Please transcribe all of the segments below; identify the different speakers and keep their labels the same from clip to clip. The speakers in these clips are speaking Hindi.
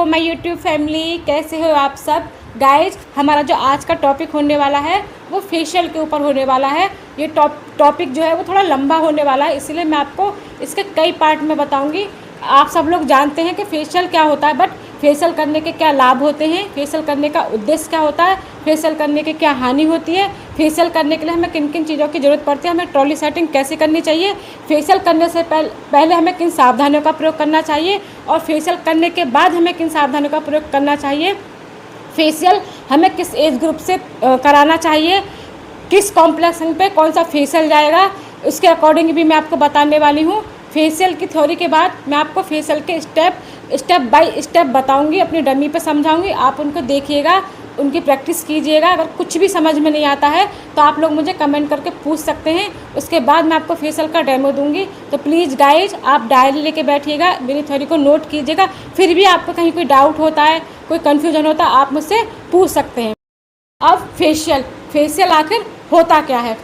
Speaker 1: हेलो माय यूट्यूब फैमिली, कैसे हो आप सब। गाइज, हमारा जो आज का टॉपिक होने वाला है वो फेशियल के ऊपर होने वाला है। ये टॉपिक जो है वो थोड़ा लंबा होने वाला है, इसीलिए मैं आपको इसके कई पार्ट में बताऊंगी। आप सब लोग जानते हैं कि फेशियल क्या होता है, बट फेशियल करने के क्या लाभ होते हैं, फेशियल करने का उद्देश्य क्या होता है, फेशियल करने के क्या हानि होती है, फेशियल करने के लिए हमें किन किन चीज़ों की ज़रूरत पड़ती है, हमें ट्रॉली सेटिंग कैसे करनी चाहिए, फेशियल करने से पहले हमें किन सावधानियों का प्रयोग करना चाहिए और फेशियल करने के बाद हमें किन सावधानियों का प्रयोग करना चाहिए, फेशियल हमें किस एज ग्रुप से कराना चाहिए, किस कॉम्प्लेक्सन पे कौन सा फेशियल जाएगा, उसके अकॉर्डिंग भी मैं आपको बताने वाली हूँ। फेशियल की थ्योरी के बाद मैं आपको फेशियल के स्टेप बाय स्टेप बताऊंगी, अपनी डमी पे समझाऊंगी। आप उनको देखिएगा, उनकी प्रैक्टिस कीजिएगा। अगर कुछ भी समझ में नहीं आता है तो आप लोग मुझे कमेंट करके पूछ सकते हैं, उसके बाद मैं आपको फेशियल का डेमो दूंगी। तो प्लीज़ गाइज, आप डायरी लेके बैठिएगा, मेरी थ्योरी को नोट कीजिएगा। फिर भी आपको कहीं कोई डाउट होता है, कोई कन्फ्यूजन होता है, आप मुझसे पूछ सकते हैं। अब फेशियल आखिर होता क्या है।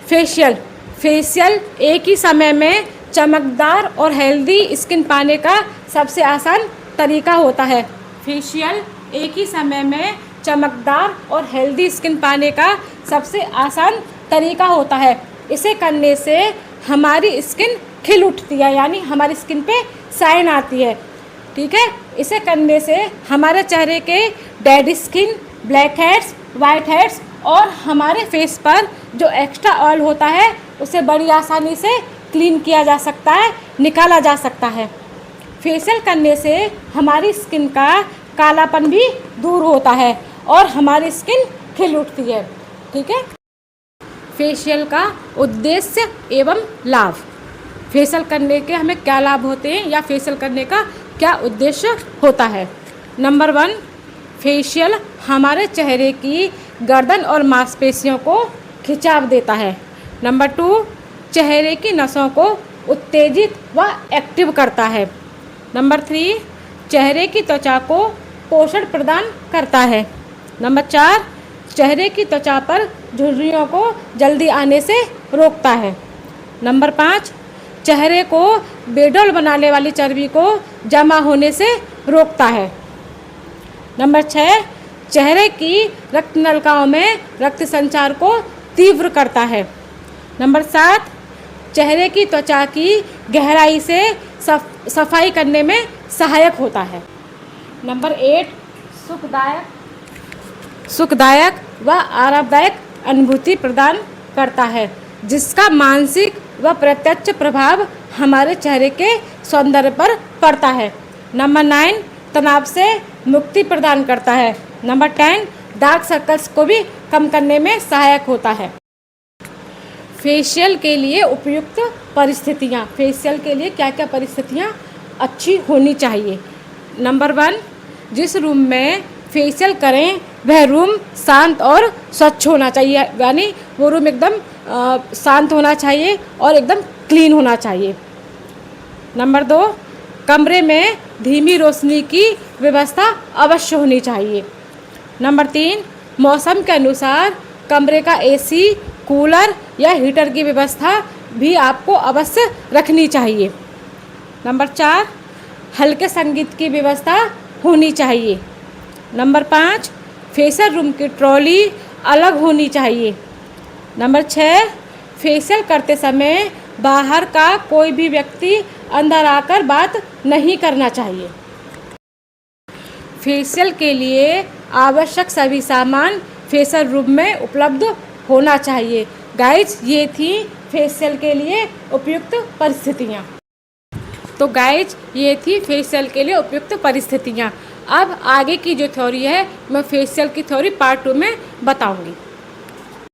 Speaker 1: फेशियल एक ही समय में चमकदार और हेल्दी स्किन पाने का सबसे आसान तरीका होता है। फेशियल एक ही समय में चमकदार और हेल्दी स्किन पाने का सबसे आसान तरीका होता है। इसे करने से हमारी स्किन खिल उठती है, यानी हमारी स्किन पे शाइन आती है। ठीक है, इसे करने से हमारे चेहरे के dead skin, black heads, white heads और हमारे फेस पर जो एक्स्ट्रा ऑयल होता है उसे बड़ी आसानी से क्लीन किया जा सकता है, निकाला जा सकता है। फेशियल करने से हमारी स्किन का कालापन भी दूर होता है और हमारी स्किन खिल उठती है। ठीक है, फेशियल का उद्देश्य एवं लाभ। फेशियल करने के हमें क्या लाभ होते हैं या फेशियल करने का क्या उद्देश्य होता है। नंबर 1, फेशियल हमारे चेहरे की गर्दन और मांसपेशियों को खिंचाव देता है। नंबर 2, चेहरे की नसों को उत्तेजित व एक्टिव करता है। नंबर 3, चेहरे की त्वचा को पोषण प्रदान करता है। नंबर 4, चेहरे की त्वचा पर झुर्रियों को जल्दी आने से रोकता है। नंबर 5, चेहरे को बेडौल बनाने वाली चर्बी को जमा होने से रोकता है। नंबर 6, चेहरे की रक्त नलिकाओं में रक्त संचार को तीव्र करता है। नंबर 7, चेहरे की त्वचा की गहराई से सफाई करने में सहायक होता है। नंबर 8, सुखदायक व आरामदायक अनुभूति प्रदान करता है, जिसका मानसिक व प्रत्यक्ष प्रभाव हमारे चेहरे के सौंदर्य पर पड़ता है। नंबर 9, तनाव से मुक्ति प्रदान करता है। नंबर 10, डार्क सर्कल्स को भी कम करने में सहायक होता है। फेशियल के लिए उपयुक्त परिस्थितियाँ। फेशियल के लिए क्या क्या परिस्थितियाँ अच्छी होनी चाहिए। नंबर 1, जिस रूम में फेशियल करें वह रूम शांत और स्वच्छ होना चाहिए, यानी वो रूम एकदम शांत होना चाहिए और एकदम क्लीन होना चाहिए। नंबर 2, कमरे में धीमी रोशनी की व्यवस्था अवश्य होनी चाहिए। नंबर 3, मौसम के अनुसार कमरे का एसी, कूलर या हीटर की व्यवस्था भी आपको अवश्य रखनी चाहिए। नंबर 4, हल्के संगीत की व्यवस्था होनी चाहिए। नंबर 5, फेशियल रूम की ट्रॉली अलग होनी चाहिए। नंबर 6, फेशियल करते समय बाहर का कोई भी व्यक्ति अंदर आकर बात नहीं करना चाहिए। फेशियल के लिए आवश्यक सभी सामान फेशियल रूम में उपलब्ध होना चाहिए। गाइज, ये थी फेशियल के लिए उपयुक्त परिस्थितियाँ। तो गाइज, ये थी फेशियल के लिए उपयुक्त परिस्थितियाँ। अब आगे की जो थ्योरी है मैं फेशियल की थ्योरी पार्ट 2 में बताऊँगी।